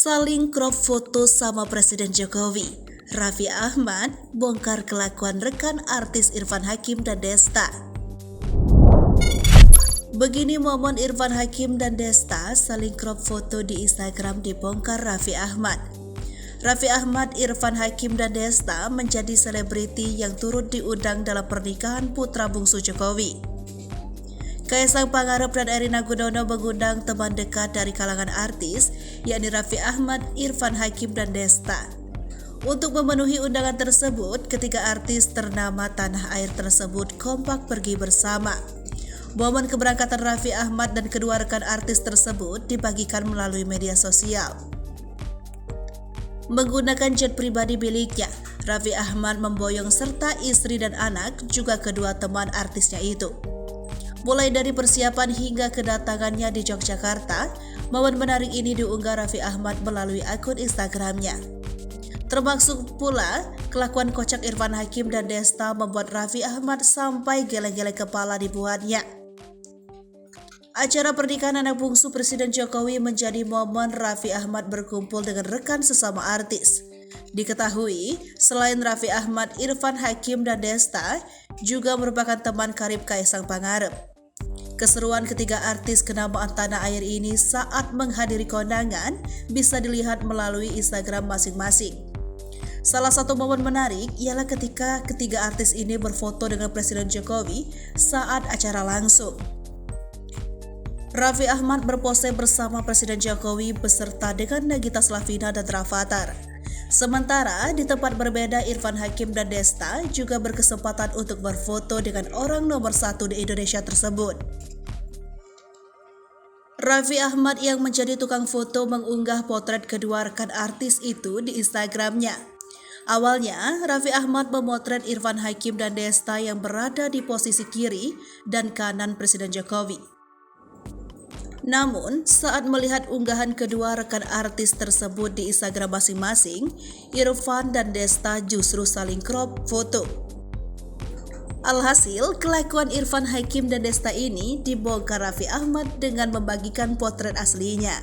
Saling crop foto sama Presiden Jokowi. Raffi Ahmad bongkar kelakuan rekan artis Irfan Hakim dan Desta. Begini momen Irfan Hakim dan Desta saling crop foto di Instagram dibongkar Raffi Ahmad. Raffi Ahmad, Irfan Hakim dan Desta menjadi selebriti yang turut diundang dalam pernikahan putra bungsu Jokowi. Kaisang Pangarep dan Erina Gudono mengundang teman dekat dari kalangan artis, yakni Raffi Ahmad, Irfan Hakim dan Desta. Untuk memenuhi undangan tersebut, ketiga artis ternama tanah air tersebut kompak pergi bersama. Momen keberangkatan Raffi Ahmad dan kedua rekan artis tersebut dibagikan melalui media sosial. Menggunakan jet pribadi miliknya, Raffi Ahmad memboyong serta istri dan anak, juga kedua teman artisnya itu. Mulai dari persiapan hingga kedatangannya di Yogyakarta, momen menarik ini diunggah Raffi Ahmad melalui akun Instagramnya. Termasuk pula, kelakuan kocak Irfan Hakim dan Desta membuat Raffi Ahmad sampai geleng-geleng kepala dibuatnya. Acara pernikahan anak bungsu Presiden Jokowi menjadi momen Raffi Ahmad berkumpul dengan rekan sesama artis. Diketahui, selain Raffi Ahmad, Irfan Hakim dan Desta juga merupakan teman karib Kaisang Pangarep. Keseruan ketiga artis kenamaan tanah air ini saat menghadiri kondangan bisa dilihat melalui Instagram masing-masing. Salah satu momen menarik ialah ketika ketiga artis ini berfoto dengan Presiden Jokowi saat acara langsung. Raffi Ahmad berpose bersama Presiden Jokowi beserta dengan Nagita Slavina dan Rafathar. Sementara di tempat berbeda, Irfan Hakim dan Desta juga berkesempatan untuk berfoto dengan orang nomor 1 di Indonesia tersebut. Raffi Ahmad yang menjadi tukang foto mengunggah potret kedua rekan artis itu di Instagramnya. Awalnya, Raffi Ahmad memotret Irfan Hakim dan Desta yang berada di posisi kiri dan kanan Presiden Jokowi. Namun, saat melihat unggahan kedua rekan artis tersebut di Instagram masing-masing, Irfan dan Desta justru saling crop foto. Alhasil, kelakuan Irfan Hakim dan Desta ini dibongkar Raffi Ahmad dengan membagikan potret aslinya.